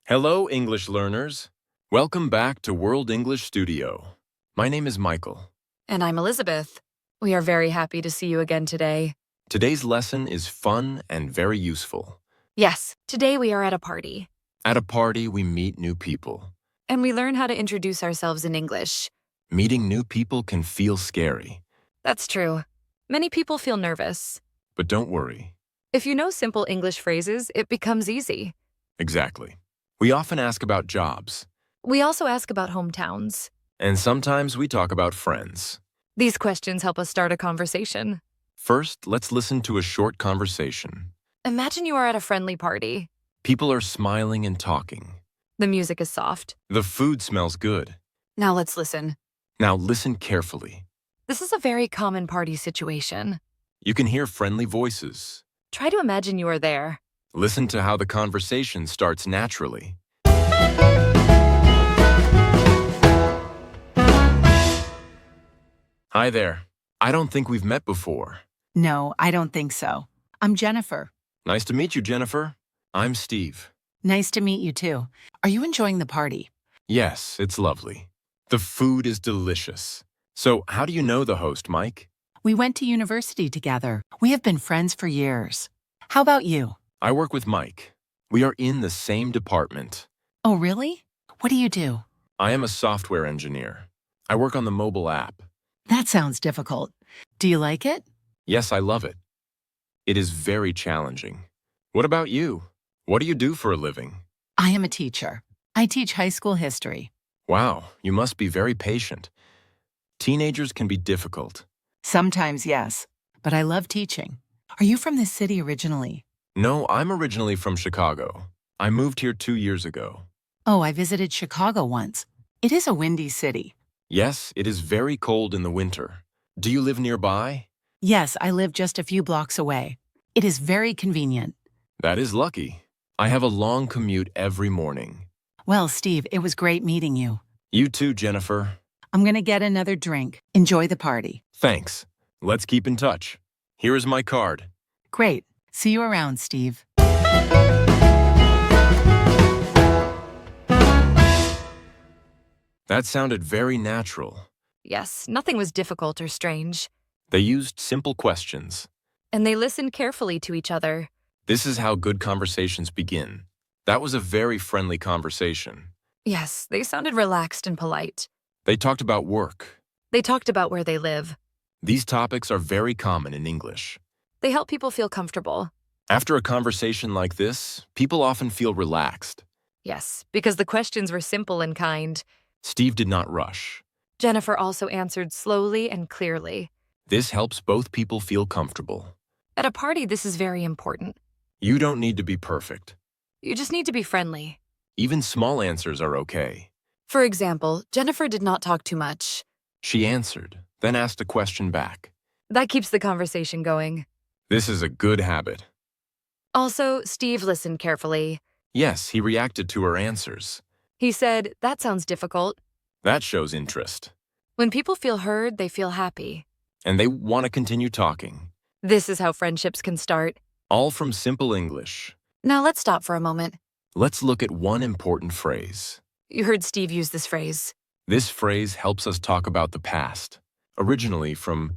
Hello, English learners. Welcome back to World English Studio. My name is Michael. And I'm Elizabeth. We are very happy to see you again today. Today's lesson is fun and very useful. Yes, today we are at a party. At a party, we meet new people. And we learn how to introduce ourselves in English. Meeting new people can feel scary. That's true. Many people feel nervous. But don't worry. If you know simple English phrases, it becomes easy. Exactly. We often ask about jobs. We also ask about hometowns. And sometimes we talk about friends. These questions help us start a conversation. First, let's listen to a short conversation. Imagine you are at a friendly party. People are smiling and talking. The music is soft. The food smells good. Now let's listen. Now listen carefully. This is a very common party situation. You can hear friendly voices. Try to imagine you are there. Listen to how the conversation starts naturally. Hi there. I don't think we've met before. No, I don't think so. I'm Jennifer. Nice to meet you, Jennifer. I'm Steve. Nice to meet you too. Are you enjoying the party? Yes, it's lovely. The food is delicious. So, how do you know the host, Mike? We went to university together. We have been friends for years. How about you? I work with Mike. We are in the same department. Oh, really? What do you do? I am a software engineer. I work on the mobile app. That sounds difficult. Do you like it? Yes, I love it. It is very challenging. What about you? What do you do for a living? I am a teacher. I teach high school history. Wow, you must be very patient. Teenagers can be difficult. Sometimes, yes, but I love teaching. Are you from this city originally? No, I'm originally from Chicago. I moved here 2 years ago. Oh, I visited Chicago once. It is a windy city. Yes, it is very cold in the winter. Do you live nearby? Yes, I live just a few blocks away. It is very convenient. That is lucky. I have a long commute every morning. Well, Steve, it was great meeting you. You too, Jennifer. I'm gonna get another drink. Enjoy the party. Thanks. Let's keep in touch. Here is my card. Great. See you around, Steve. That sounded very natural. Yes, nothing was difficult or strange. They used simple questions. And they listened carefully to each other. This is how good conversations begin. That was a very friendly conversation. Yes, they sounded relaxed and polite. They talked about work. They talked about where they live. These topics are very common in English. They help people feel comfortable. After a conversation like this, people often feel relaxed. Yes, because the questions were simple and kind. Steve did not rush. Jennifer also answered slowly and clearly. This helps both people feel comfortable. At a party, this is very important. You don't need to be perfect. You just need to be friendly. Even small answers are okay. For example, Jennifer did not talk too much. She answered, then asked a question back. That keeps the conversation going. This is a good habit. Also, Steve listened carefully. Yes, he reacted to her answers. He said, "That sounds difficult." That shows interest. When people feel heard, they feel happy. And they want to continue talking. This is how friendships can start. All from simple English. Now let's stop for a moment. Let's look at one important phrase. You heard Steve use this phrase. This phrase helps us talk about the past. Originally from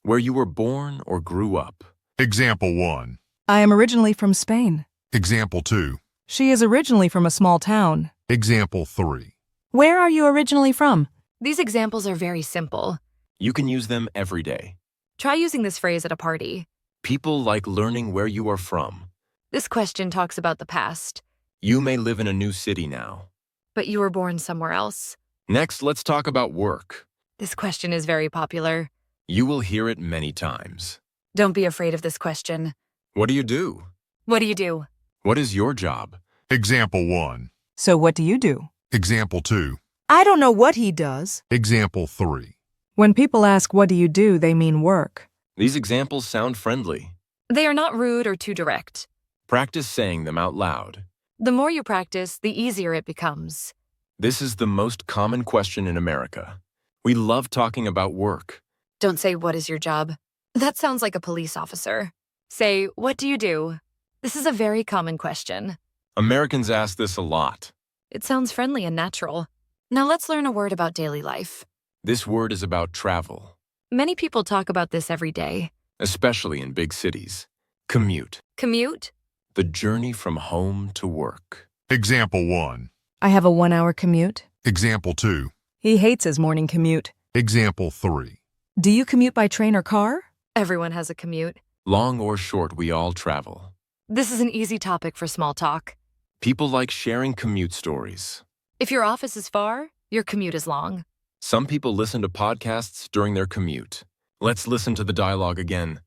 where you were born or grew up. Example 1. I am originally from Spain. Example 2. She is originally from a small town. Example 3. Where are you originally from? These examples are very simple. You can use them every day. Try using this phrase at a party. People like learning where you are from. This question talks about the past. You may live in a new city now. But you were born somewhere else. Next, let's talk about work. This question is very popular. You will hear it many times. Don't be afraid of this question. What do you do? What do you do? What is your job? Example 1. So what do you do? Example 2. I don't know what he does. Example 3. When people ask what do you do, they mean work. These examples sound friendly. They are not rude or too direct. Practice saying them out loud. The more you practice, the easier it becomes. This is the most common question in America. We love talking about work. Don't say, "What is your job?" That sounds like a police officer. Say, "What do you do?" This is a very common question. Americans ask this a lot. It sounds friendly and natural. Now let's learn a word about daily life. This word is about travel, Many people talk about this every day. especially in big cities. Commute, Commute? the journey from home to work. Example 1. I have a 1-hour commute. Example 2. He hates his morning commute. Example 3. Do you commute by train or car? Everyone has a commute. Long or short, we all travel. This is an easy topic for small talk. People like sharing commute stories. If your office is far, your commute is long. Some people listen to podcasts during their commute. Let's listen to the dialogue again,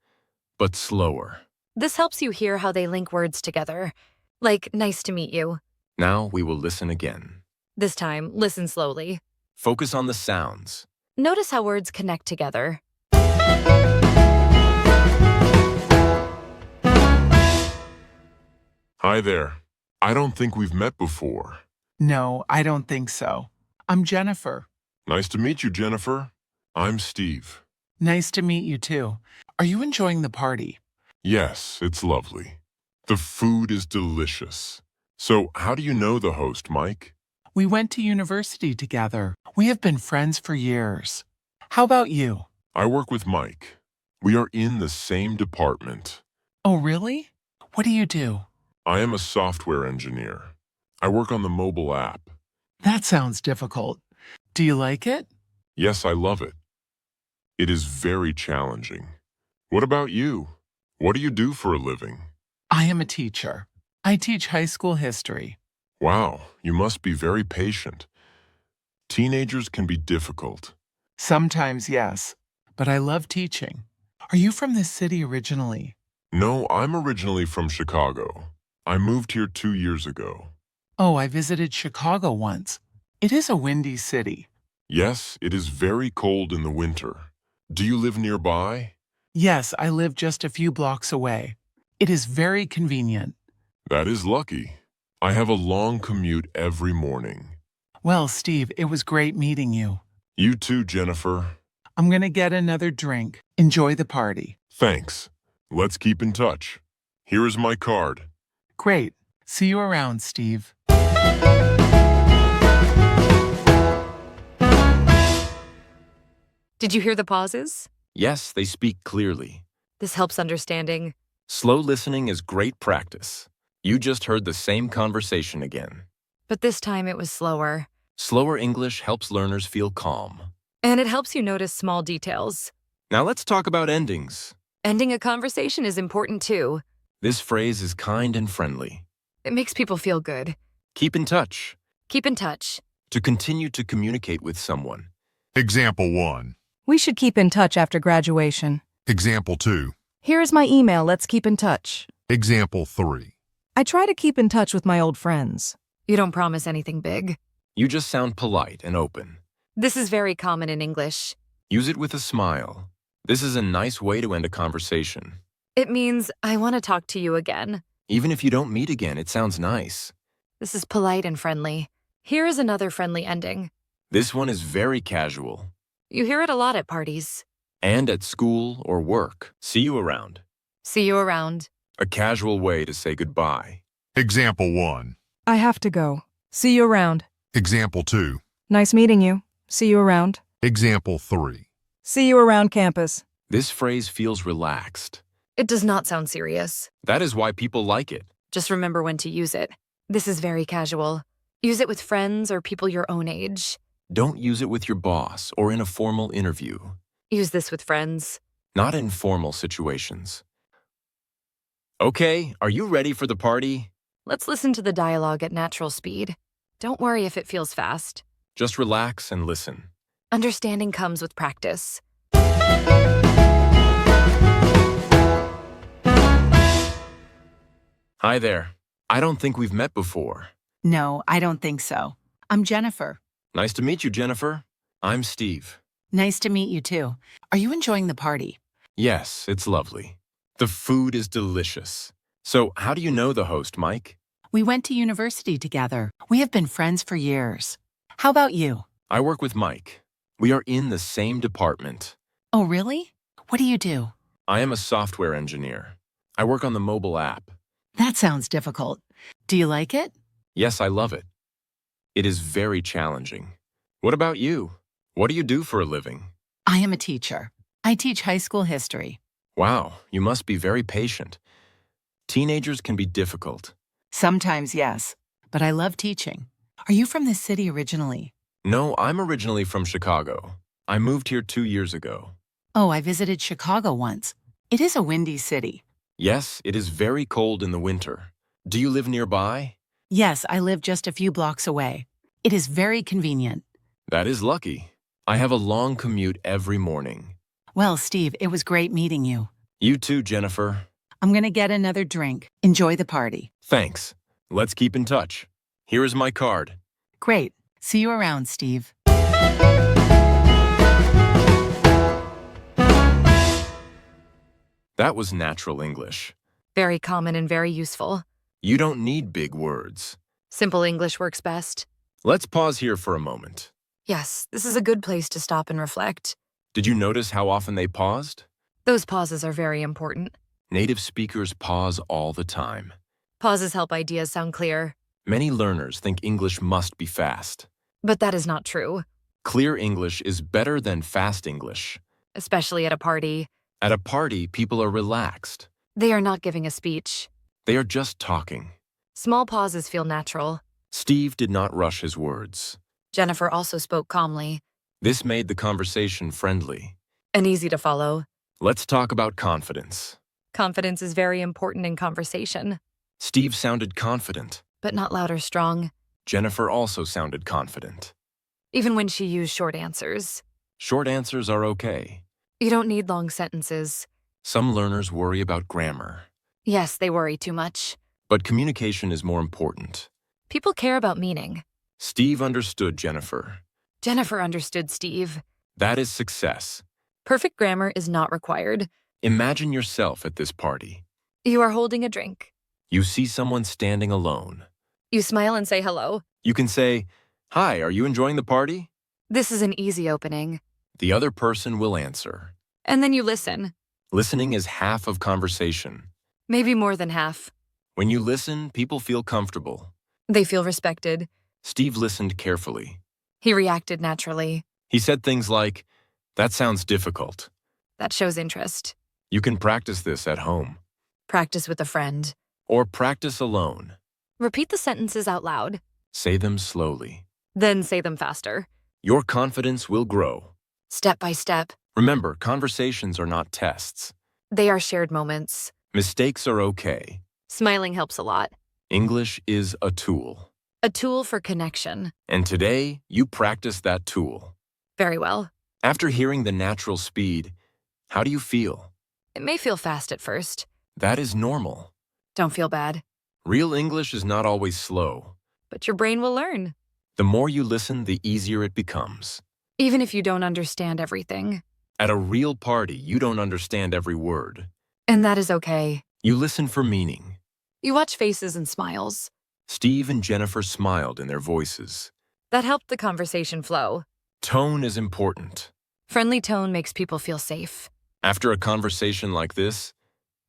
but slower. This helps you hear how they link words together. Like, nice to meet you. Now we will listen again. This time, listen slowly. Focus on the sounds. Notice how words connect together. Hi there. I don't think we've met before. No, I don't think so. I'm Jennifer. Nice to meet you, Jennifer. I'm Steve. Nice to meet you too. Are you enjoying the party? Yes, it's lovely. The food is delicious. So, how do you know the host, Mike? We went to university together. We have been friends for years. How about you? I work with Mike. We are in the same department. Oh, really? What do you do? I am a software engineer. I work on the mobile app. That sounds difficult. Do you like it? Yes, I love it. It is very challenging. What about you? What do you do for a living? I am a teacher. I teach high school history. Wow, you must be very patient. Teenagers can be difficult. Sometimes, yes, but I love teaching. Are you from this city originally? No, I'm originally from Chicago. I moved here 2 years ago. Oh, I visited Chicago once. It is a windy city. Yes, it is very cold in the winter. Do you live nearby? Yes, I live just a few blocks away. It is very convenient. That is lucky. I have a long commute every morning. Well, Steve, it was great meeting you. You too, Jennifer. I'm gonna get another drink. Enjoy the party. Thanks. Let's keep in touch. Here is my card. Great. See you around, Steve. Did you hear the pauses? Yes, they speak clearly. This helps understanding. Slow listening is great practice. You just heard the same conversation again. But this time it was slower. Slower English helps learners feel calm. And it helps you notice small details. Now let's talk about endings. Ending a conversation is important too. This phrase is kind and friendly. It makes people feel good. Keep in touch. Keep in touch. To continue to communicate with someone. Example 1. We should keep in touch after graduation. Example 2. Here is my email. Let's keep in touch. Example 3. I try to keep in touch with my old friends. You don't promise anything big. You just sound polite and open. This is very common in English. Use it with a smile. This is a nice way to end a conversation. It means, I want to talk to you again. Even if you don't meet again, it sounds nice. This is polite and friendly. Here is another friendly ending. This one is very casual. You hear it a lot at parties. And at school or work. See you around. See you around. A casual way to say goodbye. Example 1. I have to go. See you around. Example 2. Nice meeting you. See you around. Example 3. See you around campus. This phrase feels relaxed. It does not sound serious. That is why people like it. Just remember when to use it. This is very casual. Use it with friends or people your own age. Don't use it with your boss or in a formal interview. Use this with friends. Not in formal situations. Okay, are you ready for the party? Let's listen to the dialogue at natural speed. Don't worry if it feels fast. Just relax and listen. Understanding comes with practice. Hi there. I don't think we've met before. No, I don't think so. I'm Jennifer. Nice to meet you, Jennifer. I'm Steve. Nice to meet you too. Are you enjoying the party? Yes, it's lovely. The food is delicious. So, how do you know the host, Mike? We went to university together. We have been friends for years. How about you? I work with Mike. We are in the same department. Oh, really? What do you do? I am a software engineer. I work on the mobile app. That sounds difficult. Do you like it? Yes, I love it. It is very challenging. What about you? What do you do for a living? I am a teacher. I teach high school history. Wow, you must be very patient. Teenagers can be difficult. Sometimes, yes, but I love teaching. Are you from this city originally? No, I'm originally from Chicago. I moved here 2 years ago. Oh, I visited Chicago once. It is a windy city. Yes, it is very cold in the winter. Do you live nearby? Yes, I live just a few blocks away. It is very convenient. That is lucky. I have a long commute every morning. Well, Steve, it was great meeting you. You too, Jennifer. I'm gonna get another drink. Enjoy the party. Thanks. Let's keep in touch. Here is my card. Great. See you around, Steve. That was natural English. Very common and very useful. You don't need big words. Simple English works best. Let's pause here for a moment. Yes, this is a good place to stop and reflect. Did you notice how often they paused? Those pauses are very important. Native speakers pause all the time. Pauses help ideas sound clear. Many learners think English must be fast. But that is not true, Clear English is better than fast English. especially at a party. At a party, people are relaxed. They are not giving a speech. They are just talking. Small pauses feel natural. Steve did not rush his words. Jennifer also spoke calmly This made the conversation friendly. and easy to follow. Let's talk about confidence. Confidence is very important in conversation, Steve sounded confident. but not loud or strong, Jennifer also sounded confident. even when she used short answers. Short answers are okay. You don't need long sentences. Some learners worry about grammar, Yes, they worry too much. but communication is more important. People care about meaning. Steve understood Jennifer. Jennifer understood Steve. That is success. Perfect grammar is not required. Imagine yourself at this party. You are holding a drink. You see someone standing alone. You smile and say hello. You can say, "Hi, are you enjoying the party?" This is an easy opening. The other person will answer. And then you listen. Listening is half of conversation. Maybe more than half. When you listen, people feel comfortable. They feel respected. Steve listened carefully. He reacted naturally. He said things like, "That sounds difficult." That shows interest. You can practice this at home. Practice with a friend. Or practice alone. Repeat the sentences out loud. Say them slowly. Then say them faster. Your confidence will grow. Step by step. Remember, conversations are not tests. They are shared moments. Mistakes are okay. Smiling helps a lot. English is a tool. A tool for connection. And today, you practice that tool. Very well. After hearing the natural speed, how do you feel? It may feel fast at first. That is normal. Don't feel bad. Real English is not always slow. But your brain will learn. The more you listen, the easier it becomes. Even if you don't understand everything. At a real party, you don't understand every word. And that is okay. You listen for meaning. You watch faces and smiles. Steve and Jennifer smiled in their voices. That helped the conversation flow. Tone is important. Friendly tone makes people feel safe. After a conversation like this,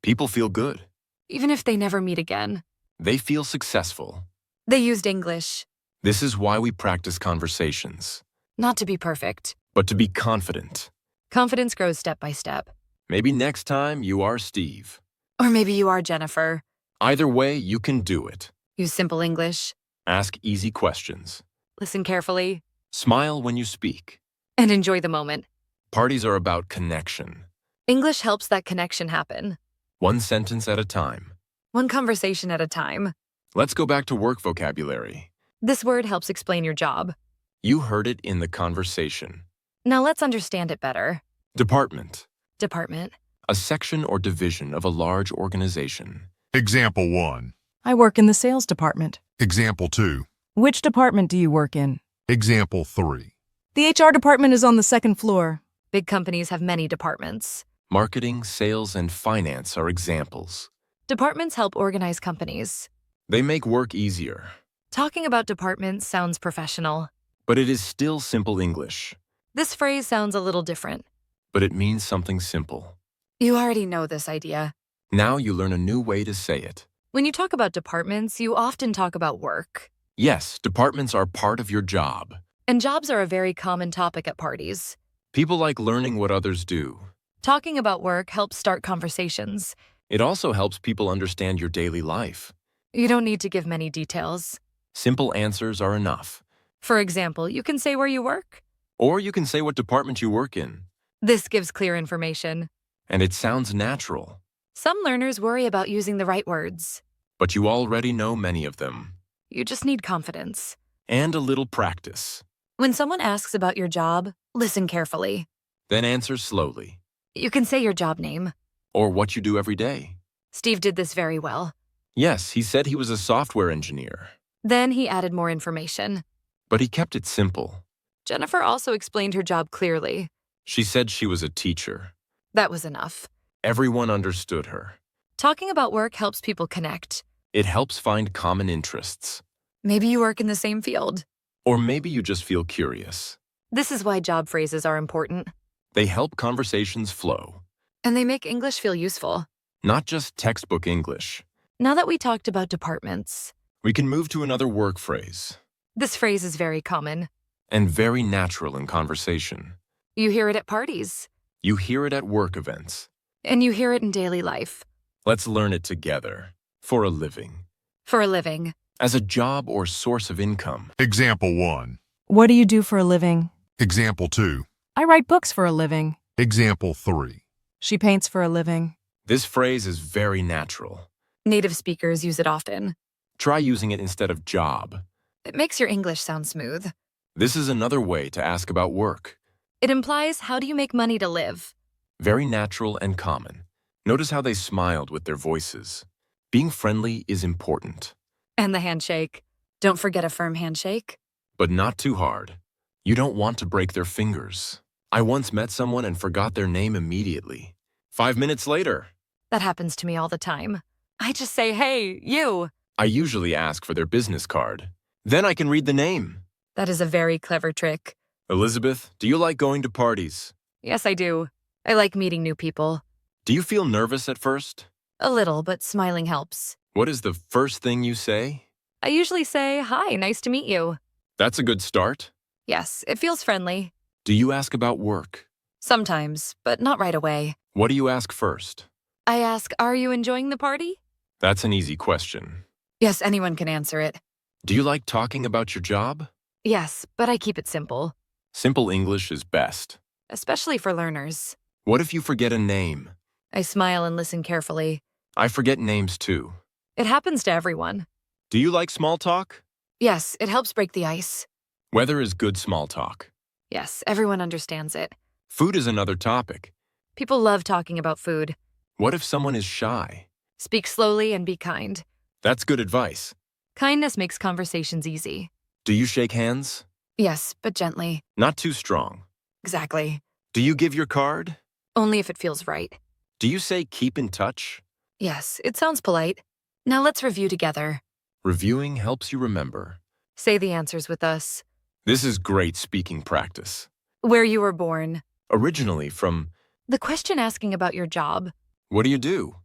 people feel good. Even if they never meet again. They feel successful. They used English. This is why we practice conversations. Not to be perfect. But to be confident. Confidence grows step by step. Maybe next time you are Steve. Or maybe you are Jennifer. Either way, you can do it. Use simple English. Ask easy questions. Listen carefully. Smile when you speak. And enjoy the moment. Parties are about connection. English helps that connection happen. One sentence at a time. One conversation at a time. Let's go back to work vocabulary. This word helps explain your job. You heard it in the conversation. Now let's understand it better. Department. Department. A section or division of a large organization. Example 1. I work in the sales department. Example 2. Which department do you work in? Example 3. The HR department is on the second floor. Big companies have many departments. Marketing, sales, and finance are examples. Departments help organize companies. They make work easier. Talking about departments sounds professional. But it is still simple English. This phrase sounds a little different. But it means something simple. You already know this idea. Now you learn a new way to say it. When you talk about departments, you often talk about work. Yes, departments are part of your job. And jobs are a very common topic at parties. People like learning what others do. Talking about work helps start conversations. It also helps people understand your daily life. You don't need to give many details. Simple answers are enough. For example, you can say where you work. Or you can say what department you work in. This gives clear information. And it sounds natural. Some learners worry about using the right words. But you already know many of them. You just need confidence. And a little practice. When someone asks about your job, listen carefully. Then answer slowly. You can say your job name. Or what you do every day. Steve did this very well. Yes, he said he was a software engineer. Then he added more information. But he kept it simple. Jennifer also explained her job clearly. She said she was a teacher. That was enough. Everyone understood her. Talking about work helps people connect. It helps find common interests. Maybe you work in the same field. Or maybe you just feel curious. This is why job phrases are important. They help conversations flow. And they make English feel useful. Not just textbook English. Now that we talked about departments, We can move to another work phrase. this phrase is very common. And very natural in conversation. You hear it at parties. You hear it at work events. And you hear it in daily life. Let's learn it together. For a living. For a living. As a job or source of income. Example 1. What do you do for a living? Example 2. I write books for a living. Example 3. She paints for a living. This phrase is very natural. Native speakers use it often. Try using it instead of job. It makes your English sound smooth. This is another way to ask about work. It implies, how do you make money to live? Very natural and common. Notice how they smiled with their voices. Being friendly is important. And the handshake. Don't forget a firm handshake. But not too hard. You don't want to break their fingers. I once met someone and forgot their name immediately. 5 minutes later, That happens to me all the time. I just say, hey, you. I usually ask for their business card. Then I can read the name. That is a very clever trick. Elizabeth, do you like going to parties? Yes, I do. I like meeting new people. Do you feel nervous at first? A little, but smiling helps. What is the first thing you say? I usually say, hi, nice to meet you. That's a good start. Yes, it feels friendly. Do you ask about work? Sometimes, but not right away. What do you ask first? I ask, are you enjoying the party? That's an easy question. Yes, anyone can answer it. Do you like talking about your job? Yes, but I keep it simple, Simple English is best. especially for learners. What if you forget a name? I smile and listen carefully. I forget names too. It happens to everyone. Do you like small talk? Yes, it helps break the ice. Weather is good small talk. Yes, everyone understands it. Food is another topic. People love talking about food. What if someone is shy? Speak slowly and be kind. That's good advice. Kindness makes conversations easy. Do you shake hands? Yes, but gently. Not too strong. Exactly. Do you give your card? Only if it feels right. Do you say keep in touch? Yes, it sounds polite. Now let's review together. Reviewing helps you remember. Say the answers with us. This is great speaking practice. Where you were born. Originally from, The question asking about your job. what do you do?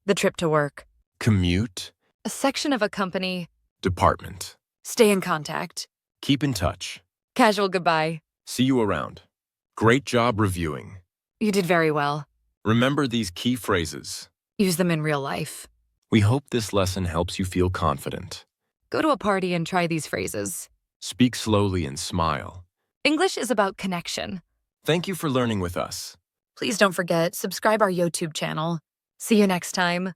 The trip to work. Commute, A section of a company. department. Stay in contact. Keep in touch. Casual goodbye. See you around. Great job reviewing. You did very well. Remember these key phrases. Use them in real life. We hope this lesson helps you feel confident. Go to a party and try these phrases. Speak slowly and smile. English is about connection. Thank you for learning with us. Please don't forget, subscribe our YouTube channel. See you next time.